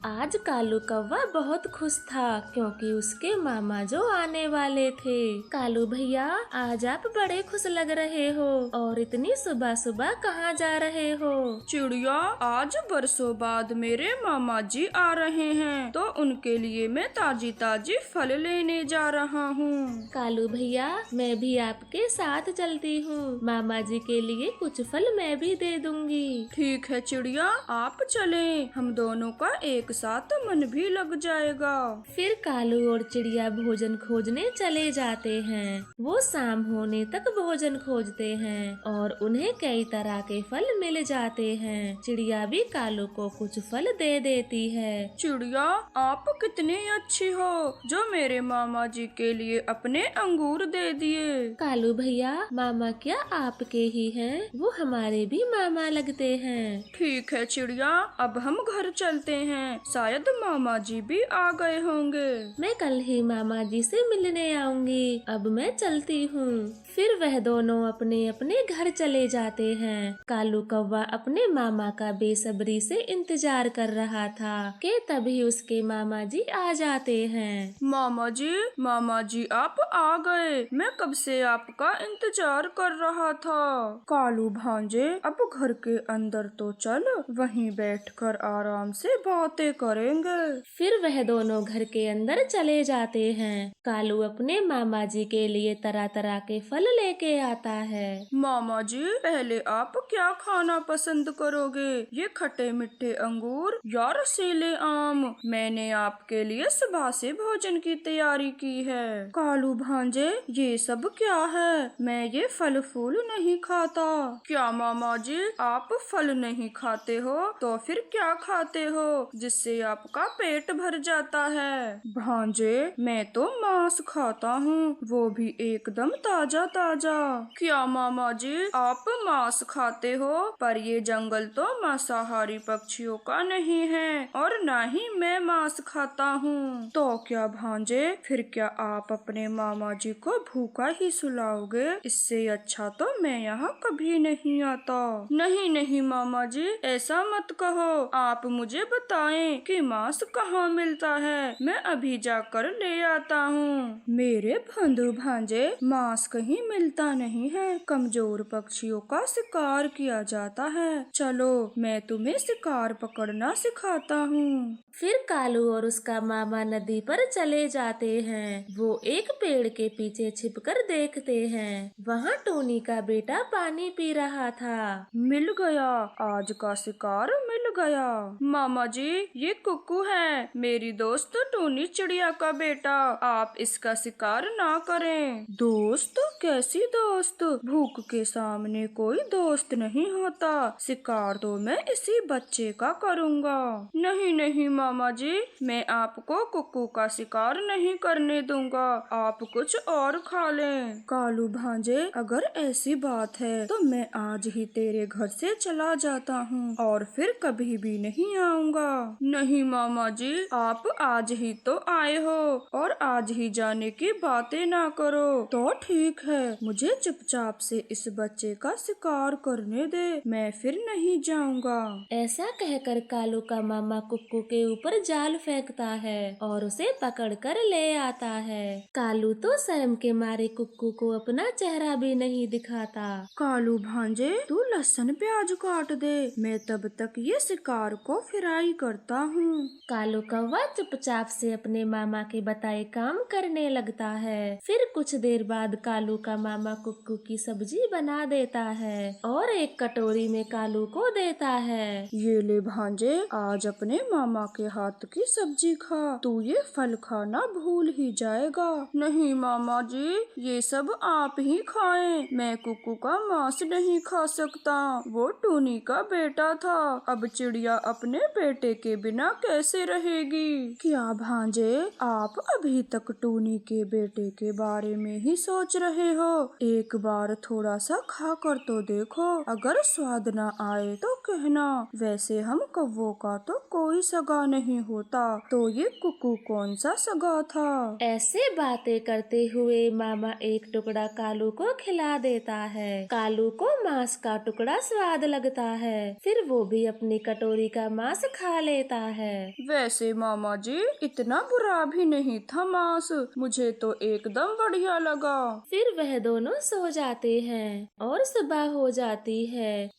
आज कालू कौवा बहुत खुश था क्योंकि उसके मामा जो आने वाले थे। कालू भैया, आज आप बड़े खुश लग रहे हो और इतनी सुबह सुबह कहाँ जा रहे हो? चिड़िया, आज बरसों बाद मेरे मामा जी आ रहे हैं तो उनके लिए मैं ताजी ताजी फल लेने जा रहा हूँ। कालू भैया, मैं भी आपके साथ चलती हूँ। मामा जी के लिए कुछ फल मैं भी दे दूंगी। ठीक है चिड़िया, आप चलें, हम दोनों का एक साथ मन भी लग जाएगा। फिर कालू और चिड़िया भोजन खोजने चले जाते हैं। वो शाम होने तक भोजन खोजते हैं और उन्हें कई तरह के फल मिल जाते हैं। चिड़िया भी कालू को कुछ फल दे देती है। चिड़िया, आप कितनी अच्छी हो जो मेरे मामा जी के लिए अपने अंगूर दे दिए। कालू भैया, मामा क्या आपके ही हैं? वो हमारे भी मामा लगते हैं। ठीक है चिड़िया, अब हम घर चलते हैं, शायद मामा जी भी आ गए होंगे। मैं कल ही मामा जी से मिलने आऊंगी। अब मैं चलती हूँ। फिर वह दोनों अपने अपने घर चले जाते हैं। कालू कौवा अपने मामा का बेसब्री से इंतजार कर रहा था कि तभी उसके मामा जी आ जाते हैं। मामा जी आप आ गए। मैं कब से आपका इंतजार कर रहा था। कालू भांजे, अब घर के अंदर तो चल, वहीं बैठकर आराम से बातें करेंगे। फिर वह दोनों घर के अंदर चले जाते हैं। कालू अपने मामा जी के लिए तरह तरह के फल लेके आता है। मामा जी, पहले आप क्या खाना पसंद करोगे, ये खट्टे मीठे अंगूर या रसीले आम? मैंने आपके लिए सुबह से भोजन की तैयारी की है। कालू भांजे, ये सब क्या है? मैं ये फल फूल नहीं खाता। क्या मामा जी, आप फल नहीं खाते हो तो फिर क्या खाते हो जिससे आपका पेट भर जाता है? भांजे, मैं तो मांस खाता हूँ, वो भी एकदम ताजा ताजा। क्या मामा जी, आप मांस खाते हो? पर ये जंगल तो मांसाहारी पक्षियों का नहीं है और न ही मैं मांस खाता हूँ। तो क्या भांजे, फिर क्या आप अपने मामा जी को भूखा ही सुलाओगे? इससे अच्छा तो मैं यहाँ कभी नहीं आता। नहीं नहीं मामा जी, ऐसा मत कहो। आप मुझे बताएं कि मांस कहाँ मिलता है, मैं अभी जाकर ले आता हूँ। मेरे बंधु भांजे, मांस कहीं मिलता नहीं है, कमजोर पक्षियों का शिकार किया जाता है। चलो, मैं तुम्हें शिकार पकड़ना सिखाता हूँ। फिर कालू और उसका मामा नदी पर चले जाते हैं। वो एक पेड़ के पीछे छिपकर देखते हैं। वहाँ टोनी का बेटा पानी पी रहा था। मिल गया, आज का शिकार मिल गया। मामा जी, ये कुक्कू है, मेरी दोस्त टोनी चिड़िया का बेटा। आप इसका शिकार ना करें। दोस्त? कैसी दोस्त? भूख के सामने कोई दोस्त नहीं होता। शिकार तो मैं इसी बच्चे का करूँगा। नहीं नहीं मामा जी, मैं आपको कुक्कू का शिकार नहीं करने दूंगा। आप कुछ और खा लें। कालू भांजे, अगर ऐसी बात है तो मैं आज ही तेरे घर से चला जाता हूँ और फिर कभी भी नहीं आऊँगा। नहीं मामा जी, आप आज ही तो आए हो और आज ही जाने की बातें ना करो। तो ठीक है, मुझे चुपचाप से इस बच्चे का शिकार करने दे, मैं फिर नहीं जाऊँगा। ऐसा कहकर कालू का मामा कुक्कू के ऊपर जाल फेंकता है और उसे पकड़कर ले आता है। कालू तो शर्म के मारे कुक्कू को अपना चेहरा भी नहीं दिखाता। कालू भांजे, तू लहसुन प्याज काट दे, मैं तब तक ये शिकार को फ्राई करता हूँ। कालू कौवा चुपचाप से अपने मामा के बताए काम करने लगता है। फिर कुछ देर बाद कालू का मामा कुक्कू की सब्जी बना देता है और एक कटोरी में कालू को देता है। ये ले भांजे, आज अपने मामा के हाथ की सब्जी खा, तू ये फल खाना भूल ही जाएगा। नहीं मामा जी, ये सब आप ही खाएं, मैं कुक्कू का मांस नहीं खा सकता, वो टूनी का बेटा था। अब चिड़िया अपने बेटे के बिना कैसे रहेगी? क्या भांजे, आप अभी तक टूनी के बेटे के बारे में ही सोच रहे हो, एक बार थोड़ा सा खा कर तो देखो, अगर स्वाद ना आए तो कहना। वैसे हम कौवों का तो कोई सगा नहीं होता, तो ये कुकू कौन सा सगा था। ऐसे बातें करते हुए मामा एक टुकड़ा कालू को खिला देता है। कालू को मांस का टुकड़ा स्वाद लगता है, फिर वो भी अपनी कटोरी का मांस खा लेता है। वैसे मामा जी इतना बुरा भी नहीं था मांस, मुझे तो एकदम बढ़िया लगा। फिर वह दोनों सो जाते हैं और सुबह हो जाती है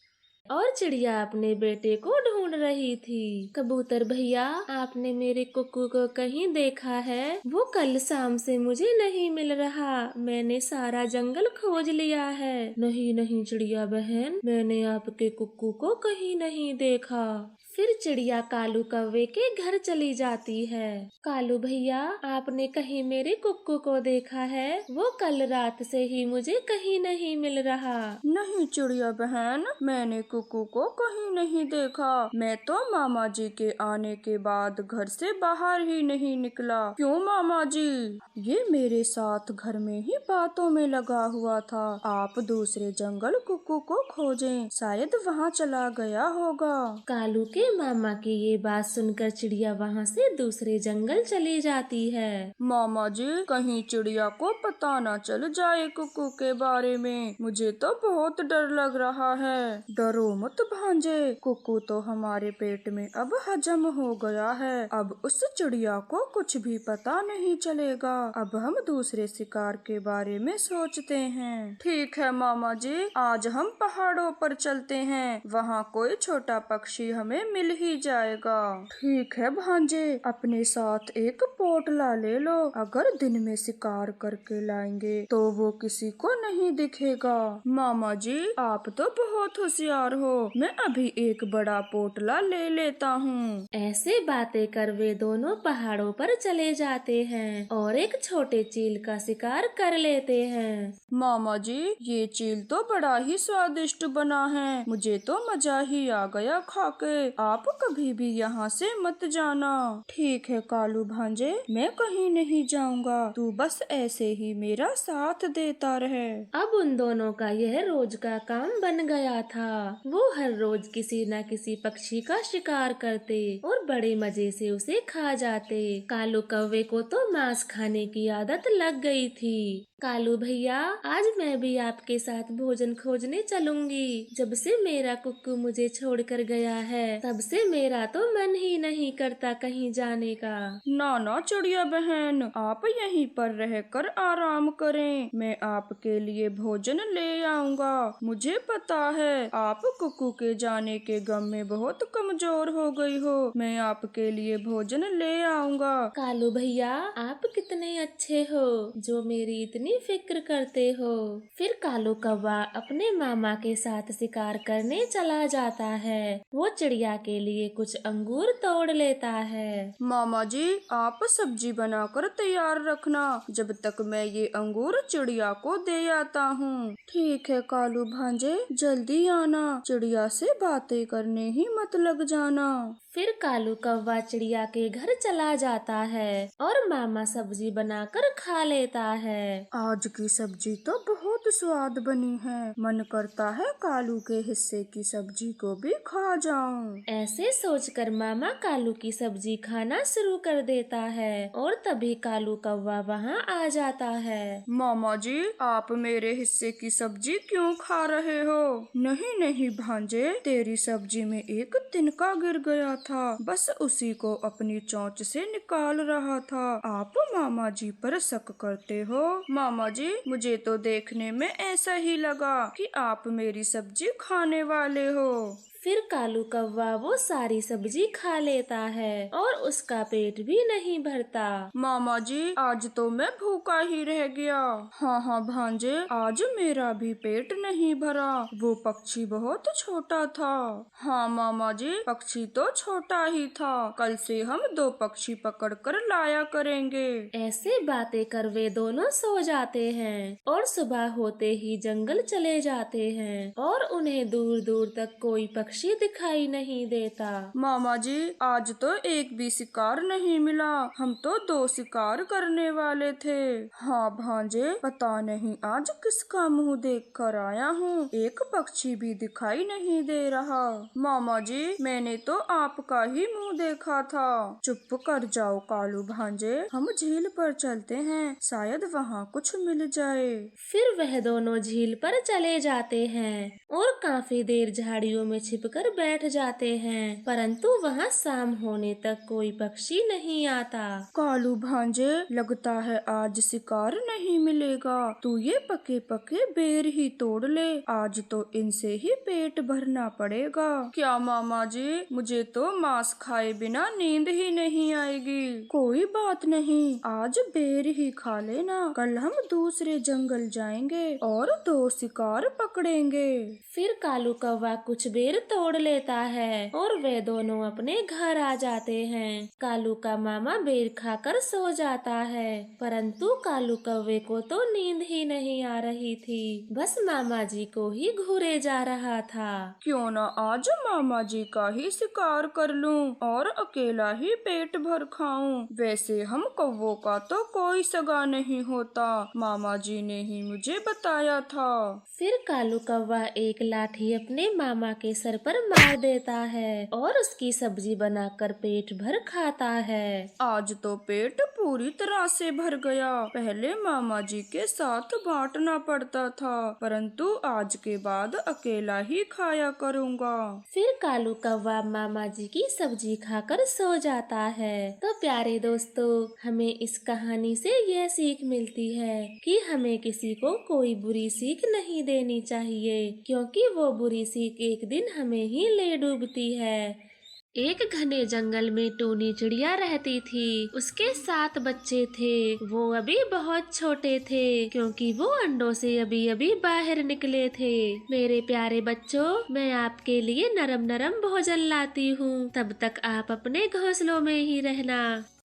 और चिड़िया अपने बेटे को ढूंढ रही थी। कबूतर भैया, आपने मेरे कुक्कू को कहीं देखा है? वो कल शाम से मुझे नहीं मिल रहा, मैंने सारा जंगल खोज लिया है। नहीं नहीं चिड़िया बहन, मैंने आपके कुक्कू को कहीं नहीं देखा। फिर चिड़िया कालू कौवे के घर चली जाती है। कालू भैया, आपने कहीं मेरे कुक्कू को देखा है? वो कल रात से ही मुझे कहीं नहीं मिल रहा। नहीं चिड़िया बहन, मैंने कुकू को कहीं नहीं देखा। मैं तो मामा जी के आने के बाद घर से बाहर ही नहीं निकला। क्यों मामा जी? ये मेरे साथ घर में ही बातों में लगा हुआ था। आप दूसरे जंगल कुकू को खोजें, शायद वहाँ चला गया होगा। कालू के मामा की ये बात सुनकर चिड़िया वहाँ से दूसरे जंगल चली जाती है। मामा जी, कहीं चिड़िया को पता न चल जाए कुकू के बारे में, मुझे तो बहुत डर लग रहा है। डरो मत भांजे, कुकू तो हमारे पेट में अब हजम हो गया है, अब उस चिड़िया को कुछ भी पता नहीं चलेगा। अब हम दूसरे शिकार के बारे में सोचते हैं। ठीक है मामा जी, आज हम पहाड़ों पर चलते हैं, वहाँ कोई छोटा पक्षी हमें मिल ही जाएगा। ठीक है भांजे, अपने साथ एक पोटला ले लो, अगर दिन में शिकार करके लाएंगे तो वो किसी को नहीं दिखेगा। मामा जी, आप तो बहुत होशियार हो, मैं अभी एक बड़ा पोटला ले लेता हूँ। ऐसे बातें कर वे दोनों पहाड़ों पर चले जाते हैं और एक छोटे चील का शिकार कर लेते हैं। मामा जी, ये चील तो बड़ा ही स्वादिष्ट बना है, मुझे तो मजा ही आ गया खाके। आप कभी भी यहाँ से मत जाना। ठीक है कालू भांजे, मैं कहीं नहीं जाऊँगा, तू बस ऐसे ही मेरा साथ देता रहे। अब उन दोनों का यह रोज का काम बन गया था। वो हर रोज किसी न किसी पक्षी का शिकार करते और बड़े मजे से उसे खा जाते। कालू कौवे को तो मांस खाने की आदत लग गई थी। कालू भैया, आज मैं भी आपके साथ भोजन खोजने चलूंगी। जब से मेरा कुक्कू मुझे छोड़कर गया है, तब से मेरा तो मन ही नहीं करता कहीं जाने का। ना ना चिड़िया बहन, आप यहीं पर रहकर आराम करें, मैं आपके लिए भोजन ले आऊँगा। मुझे पता है आप कुकू के जाने के गम में बहुत कमजोर हो गई हो, मैं आपके लिए भोजन ले आऊँगा। कालू भैया, आप कितने अच्छे हो जो मेरी इतनी फिक्र करते हो। फिर कालू कौवा अपने मामा के साथ शिकार करने चला जाता है। वो चिड़िया के लिए कुछ अंगूर तोड़ लेता है। मामा जी, आप सब्जी बनाकर तैयार रखना, जब तक मैं ये अंगूर चिड़िया को दे आता हूँ। ठीक है कालू भांजे, जल्दी आना, चिड़िया से बातें करने ही मत लग जाना। फिर कालू कौवा चिड़िया के घर चला जाता है और मामा सब्जी बनाकर खा लेता है। आज की सब्जी तो बहुत स्वाद बनी है, मन करता है कालू के हिस्से की सब्जी को भी खा जाऊं। ऐसे सोचकर मामा कालू की सब्जी खाना शुरू कर देता है और तभी कालू कौवा वहाँ आ जाता है। मामा जी, आप मेरे हिस्से की सब्जी क्यों खा रहे हो? नहीं नहीं भांजे, तेरी सब्जी में एक तिनका गिर गया था, बस उसी को अपनी चोंच से निकाल रहा था। आप मामा जी पर शक करते हो? मामा जी, मुझे तो देखने में ऐसा ही लगा कि आप मेरी सब्जी खाने वाले हो। फिर कालू कौवा वो सारी सब्जी खा लेता है और उसका पेट भी नहीं भरता। मामा जी, आज तो मैं भूखा ही रह गया। हाँ हाँ भांजे, आज मेरा भी पेट नहीं भरा, वो पक्षी बहुत छोटा था। हाँ मामा जी, पक्षी तो छोटा ही था, कल से हम 2 पक्षी पकड़कर लाया करेंगे। ऐसे बातें कर वे दोनों सो जाते हैं और सुबह होते ही जंगल चले जाते हैं और उन्हें दूर दूर तक कोई पक्षी पक्षी दिखाई नहीं देता। मामा जी, आज तो एक भी शिकार नहीं मिला। हम तो 2 शिकार करने वाले थे। हाँ भांजे, पता नहीं आज किसका मुंह देख कर आया हूँ, एक पक्षी भी दिखाई नहीं दे रहा। मामा जी, मैंने तो आपका ही मुंह देखा था। चुप कर जाओ कालू भांजे, हम झील पर चलते हैं, शायद वहाँ कुछ मिल जाए। फिर वह दोनों झील पर चले जाते हैं और काफी देर झाड़ियों में छिपकर बैठ जाते हैं, परंतु वहाँ शाम होने तक कोई पक्षी नहीं आता। कालू भांजे, लगता है आज शिकार नहीं मिलेगा। तू ये पके पके बेर ही तोड़ ले, आज तो इनसे ही पेट भरना पड़ेगा। क्या मामा जी, मुझे तो मांस खाए बिना नींद ही नहीं आएगी। कोई बात नहीं, आज बेर ही खा लेना, कल हम दूसरे जंगल जाएंगे और 2 शिकार पकड़ेंगे। फिर कालू कौवा कुछ बेर तोड़ लेता है और वे दोनों अपने घर आ जाते हैं। कालू का मामा बेर खाकर सो जाता है, परंतु कालू कौवे को तो नींद ही नहीं आ रही थी, बस मामा जी को ही घूरे जा रहा था। क्यों ना आज मामा जी का ही शिकार कर लूं और अकेला ही पेट भर खाऊं। वैसे हम कौवों का तो कोई सगा नहीं होता, मामा जी ने ही मुझे बताया था। फिर कालू कौवा एक लाठी अपने मामा के सर पर मार देता है और उसकी सब्जी बनाकर पेट भर खाता है। आज तो पेट पूरी तरह से भर गया। पहले मामा जी के साथ बांटना पड़ता था, परंतु आज के बाद अकेला ही खाया करूँगा। फिर कालू कौवा मामा जी की सब्जी खाकर सो जाता है। तो प्यारे दोस्तों, हमें इस कहानी से यह सीख मिलती है कि हमें किसी को कोई बुरी सीख नहीं देनी चाहिए, क्योंकि वो बुरी सीख एक दिन हमें ही ले डूबती है। एक घने जंगल में टूनी चिड़िया रहती थी। उसके 7 बच्चे थे। वो अभी बहुत छोटे थे, क्योंकि वो अंडों से अभी अभी बाहर निकले थे। मेरे प्यारे बच्चों, मैं आपके लिए नरम नरम भोजन लाती हूँ, तब तक आप अपने घोंसलों में ही रहना।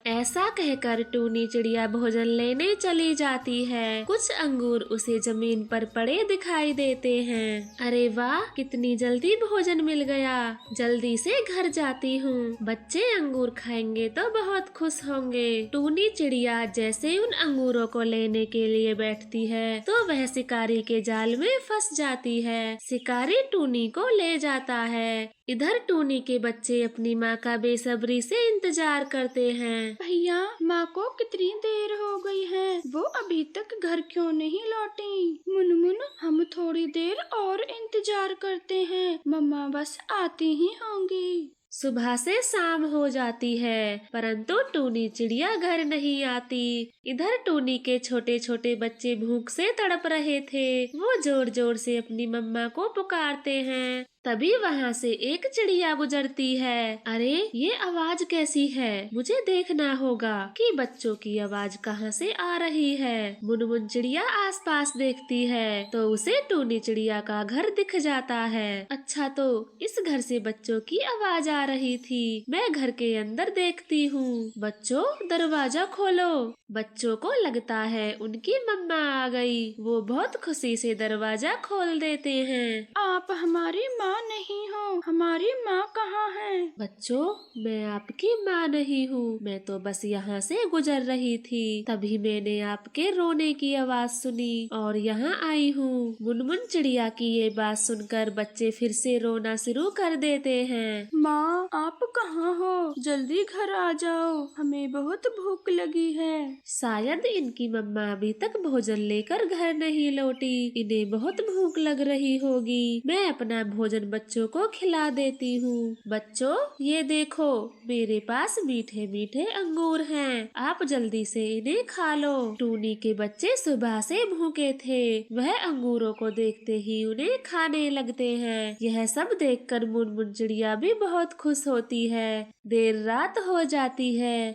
ऐसा कहकर टूनी चिड़िया भोजन लेने चली जाती है। कुछ अंगूर उसे जमीन पर पड़े दिखाई देते हैं। अरे वाह, कितनी जल्दी भोजन मिल गया, जल्दी से घर जाती हूँ। बच्चे अंगूर खाएंगे तो बहुत खुश होंगे। टूनी चिड़िया जैसे उन अंगूरों को लेने के लिए बैठती है तो वह शिकारी के जाल में फंस जाती है। शिकारी टूनी को ले जाता है। इधर टूनी के बच्चे अपनी माँ का बेसब्री से इंतजार करते हैं। भैया, माँ को कितनी देर हो गई है, वो अभी तक घर क्यों नहीं लौटी? मुनमुन, हम थोड़ी देर और इंतजार करते हैं, मम्मा बस आती ही होंगी। सुबह से शाम हो जाती है, परंतु टूनी चिड़िया घर नहीं आती। इधर टूनी के छोटे छोटे बच्चे भूख से तड़प रहे थे। वो जोर जोर से अपनी मम्मा को पुकारते हैं। तभी वहाँ से एक चिड़िया गुजरती है। अरे, ये आवाज कैसी है? मुझे देखना होगा कि बच्चों की आवाज कहाँ से आ रही है। मुनमुन चिड़िया आसपास देखती है तो उसे टूनी चिड़िया का घर दिख जाता है। अच्छा, तो इस घर से बच्चों की आवाज आ रही थी। मैं घर के अंदर देखती हूँ। बच्चों, दरवाजा खोलो। बच्चों को लगता है उनकी मम्मा आ गई। वो बहुत खुशी से दरवाजा खोल देते हैं। आप हमारी माँ नहीं हो, हमारी माँ कहाँ है? बच्चों, मैं आपकी माँ नहीं हूँ, मैं तो बस यहाँ से गुजर रही थी। तभी मैंने आपके रोने की आवाज सुनी और यहाँ आई हूँ। मुनमुन चिड़िया की ये बात सुनकर बच्चे फिर से रोना शुरू कर देते हैं। माँ, आप कहाँ हो? जल्दी घर आ जाओ, हमें बहुत भूख लगी है। शायद इनकी मम्मा अभी तक भोजन लेकर घर नहीं लौटी। इन्हें बहुत भूख लग रही होगी। मैं अपना भोजन बच्चों को खिला देती हूँ। बच्चों, ये देखो, मेरे पास मीठे मीठे अंगूर हैं। आप जल्दी से इन्हें खा लो। टूनी के बच्चे सुबह से भूखे थे। वह अंगूरों को देखते ही उन्हें खाने लगते हैं। यह सब देखकर मुनमुन चिड़िया भी बहुत खुश होती है। देर रात हो जाती है।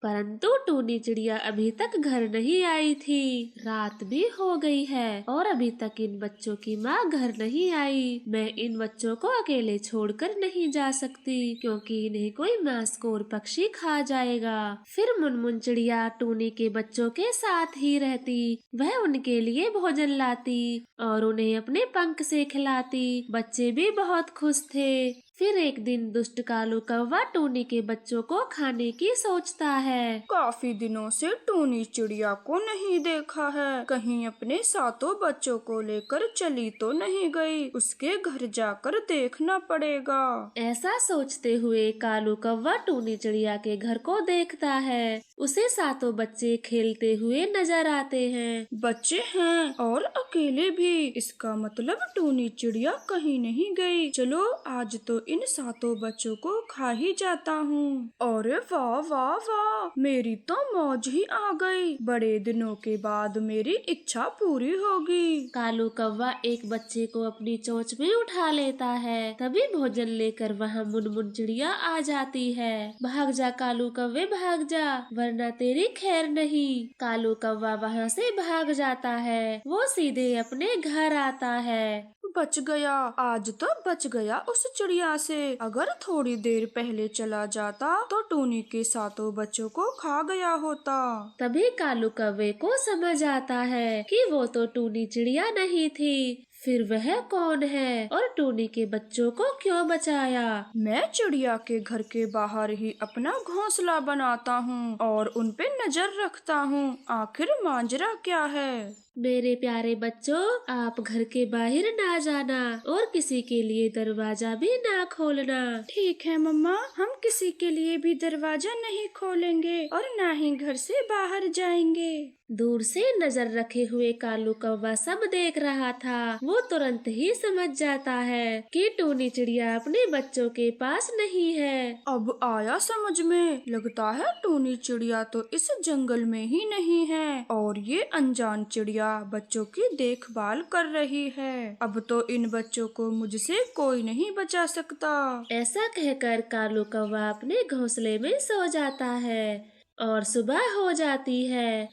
परंतु टूनी चिड़िया अभी तक घर नहीं आई थी। रात भी हो गई है और अभी तक इन बच्चों की माँ घर नहीं आई। मैं इन बच्चों को अकेले छोड़कर नहीं जा सकती, क्योंकि इन्हें कोई मांसखोर पक्षी खा जाएगा। फिर मुनमुन चिड़िया टूनी के बच्चों के साथ ही रहती। वह उनके लिए भोजन लाती और उन्हें अपने पंख से खिलाती। बच्चे भी बहुत खुश थे। फिर एक दिन दुष्ट कालू कौवा टूनी के बच्चों को खाने की सोचता है। काफी दिनों से टूनी चिड़िया को नहीं देखा है, कहीं अपने सातों बच्चों को लेकर चली तो नहीं गई। उसके घर जाकर देखना पड़ेगा। ऐसा सोचते हुए कालू कौवा टूनी चिड़िया के घर को देखता है। उसे सातों बच्चे खेलते हुए नजर आते हैं। बच्चे हैं और अकेले भी, इसका मतलब टूनी चिड़िया कहीं नहीं गई। चलो आज तो इन सातों बच्चों को खा ही जाता हूँ। अरे वाह वाह वाह, मेरी तो मौज ही आ गई। बड़े दिनों के बाद मेरी इच्छा पूरी होगी। कालू कौवा एक बच्चे को अपनी चोंच में उठा लेता है। तभी भोजन लेकर वहाँ मुनमुन चिड़िया आ जाती है। भाग जा कालू कौवे भाग जा, वरना तेरी खैर नहीं। कालू कौवा वहाँ से भाग जाता है। वो सीधे अपने घर आता है। बच गया, आज तो बच गया उस चिड़िया से। अगर थोड़ी देर पहले चला जाता तो टूनी के सातों बच्चों को खा गया होता। तभी कालू कौवे को समझ आता है कि वो तो टूनी चिड़िया नहीं थी। फिर वह कौन है और टूनी के बच्चों को क्यों बचाया? मैं चिड़िया के घर के बाहर ही अपना घोंसला बनाता हूँ और उन पे नजर रखता हूँ। आखिर मांजरा क्या है? मेरे प्यारे बच्चों, आप घर के बाहर ना जाना और किसी के लिए दरवाजा भी ना खोलना। ठीक है मम्मा, हम किसी के लिए भी दरवाजा नहीं खोलेंगे और ना ही घर से बाहर जाएंगे। दूर से नजर रखे हुए कालू कौवा सब देख रहा था। वो तुरंत ही समझ जाता है कि टूनी चिड़िया अपने बच्चों के पास नहीं है। अब आया समझ में, लगता है टूनी चिड़िया तो इस जंगल में ही नहीं है और ये अनजान चिड़िया बच्चों की देखभाल कर रही है। अब तो इन बच्चों को मुझसे कोई नहीं बचा सकता। ऐसा कहकर कालू कौवा अपने घोंसले में सो जाता है और सुबह हो जाती है।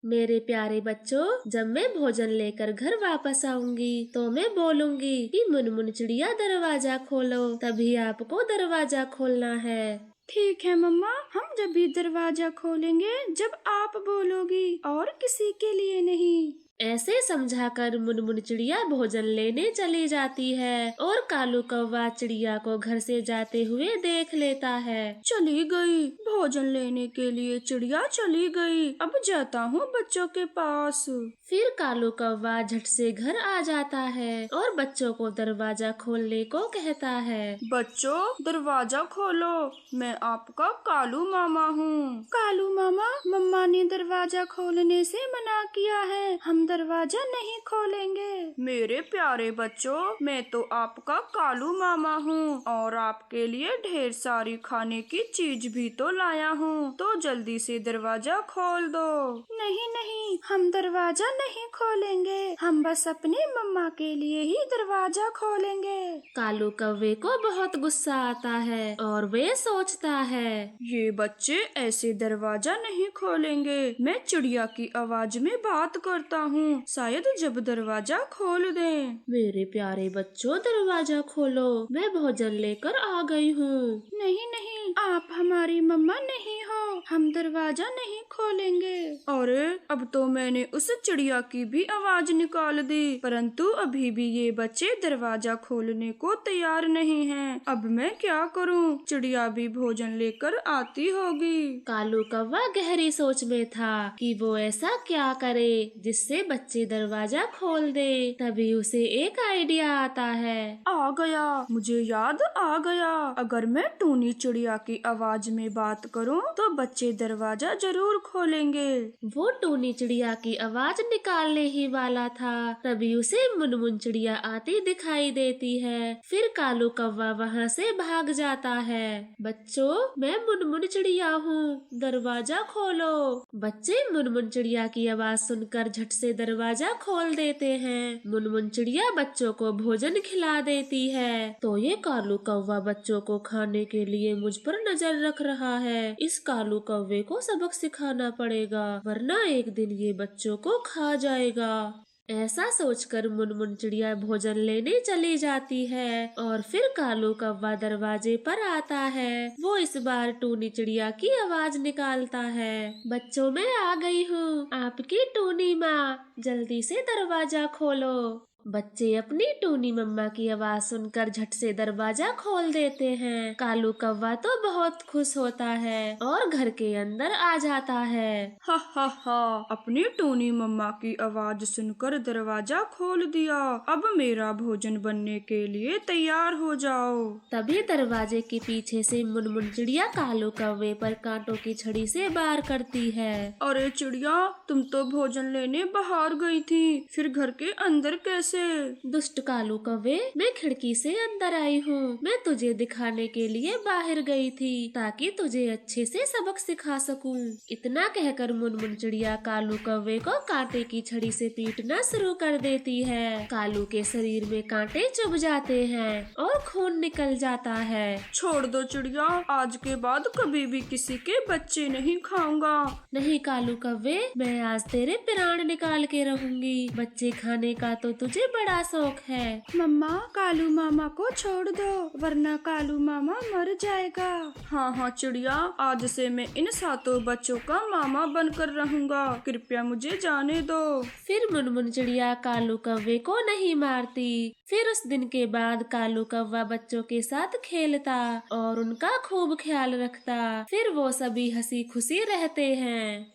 मेरे प्यारे बच्चों, जब मैं भोजन लेकर घर वापस आऊंगी तो मैं बोलूंगी कि मुनमुन चिड़िया दरवाजा खोलो। तभी आपको दरवाजा खोलना है। ठीक है मम्मा, हम जब भी दरवाजा खोलेंगे जब आप बोलोगी और किसी के लिए नहीं। ऐसे समझाकर मुनमुन चिड़िया भोजन लेने चली जाती है और कालू कौवा चिड़िया को घर से जाते हुए देख लेता है। चली गई, भोजन लेने के लिए चिड़िया चली गई। अब जाता हूँ बच्चों के पास। फिर कालू कौवा झट से घर आ जाता है और बच्चों को दरवाजा खोलने को कहता है। बच्चों, दरवाजा खोलो, मैं आपका कालू मामा हूँ। कालू मामा, मम्मा ने दरवाजा खोलने से मना किया है, हम दरवाजा नहीं खोलेंगे। मेरे प्यारे बच्चों, मैं तो आपका कालू मामा हूँ और आपके लिए ढेर सारी खाने की चीज भी तो लाया हूँ, तो जल्दी से दरवाजा खोल दो। नहीं नहीं, हम दरवाजा नहीं खोलेंगे, हम बस अपने मम्मा के लिए ही दरवाजा खोलेंगे। कालू कौवे को बहुत गुस्सा आता है और वे सोचता है, ये बच्चे ऐसे दरवाजा नहीं खोलेंगे। मैं चिड़िया की आवाज में बात करता हूँ, शायद जब दरवाजा खोल दें। मेरे प्यारे बच्चों, दरवाजा खोलो, मैं भोजन लेकर आ गई हूँ। नहीं नहीं, आप हमारी मम्मा नहीं हो, हम दरवाजा नहीं खोलेंगे। अरे, अब तो मैंने उस चिड़िया की भी आवाज निकाल दी, परंतु अभी भी ये बच्चे दरवाजा खोलने को तैयार नहीं हैं। अब मैं क्या करूं? चिड़िया भी भोजन लेकर आती होगी। कालू कौवा गहरी सोच में था कि वो ऐसा क्या करे जिससे बच्चे दरवाजा खोल दे। तभी उसे एक आइडिया आता है। आ गया, मुझे याद आ गया। अगर मैं टूनी चिड़िया की आवाज में बात करूं तो बच्चे दरवाजा जरूर खोलेंगे। वो टूनी चिड़िया की आवाज निकालने ही वाला था, तभी उसे मुनमुन चिड़िया आती दिखाई देती है। फिर कालू कौवा वहाँ से भाग जाता है। बच्चों, मैं मुनमुन चिड़िया हूँ, दरवाजा खोलो। बच्चे मुनमुन चिड़िया की आवाज सुनकर झट से दरवाजा खोल देते हैं। मुनमुन चिड़िया बच्चों को भोजन खिला देती है। तो ये कालू कौवा बच्चों को खाने के लिए मुझ पर नजर रख रहा है। इस कालू कौवे को सबक सिखाना पड़ेगा, वरना एक दिन ये बच्चों को खा जाएगा। ऐसा सोचकर मुनमुन चिड़िया भोजन लेने चली जाती है और फिर कालू कौवा दरवाजे पर आता है। वो इस बार टूनी चिड़िया की आवाज निकालता है। बच्चों, मैं आ गई हूँ, आपकी टूनी माँ, जल्दी से दरवाजा खोलो। बच्चे अपनी टूनी मम्मा की आवाज सुनकर झट से दरवाजा खोल देते हैं। कालू कौवा तो बहुत खुश होता है और घर के अंदर आ जाता है। हा हा हा, अपनी टूनी मम्मा की आवाज सुनकर दरवाजा खोल दिया। अब मेरा भोजन बनने के लिए तैयार हो जाओ। तभी दरवाजे के पीछे से मुनमुन चिड़िया कालू कौवे पर कांटों की छड़ी से वार करती है। अरे चिड़िया, तुम तो भोजन लेने बाहर गई थी, फिर घर के अंदर कैसे? दुष्ट कालू कौवे, मैं खिड़की से अंदर आई हूँ। मैं तुझे दिखाने के लिए बाहर गई थी ताकि तुझे अच्छे से सबक सिखा सकूं। इतना कहकर मुनमुन चिड़िया कालू कौवे को कांटे की छड़ी से पीटना शुरू कर देती है। कालू के शरीर में कांटे चुभ जाते हैं और खून निकल जाता है। छोड़ दो चिड़िया, आज के बाद कभी भी किसी के बच्चे नहीं खाऊंगा। नहीं कालू कौवे, मैं आज तेरे प्राण निकाल के रहूंगी। बच्चे खाने का तो तुझे बड़ा शौक है। मम्मा, कालू मामा को छोड़ दो, वरना कालू मामा मर जाएगा। हाँ हाँ चिड़िया, आज से मैं इन 7 बच्चों का मामा बनकर रहूंगा, कृपया मुझे जाने दो। फिर मुनमुन चिड़िया कालू कौवे को नहीं मारती। फिर उस दिन के बाद कालू कौवा बच्चों के साथ खेलता और उनका खूब ख्याल रखता। फिर वो सभी हंसी खुशी रहते हैं।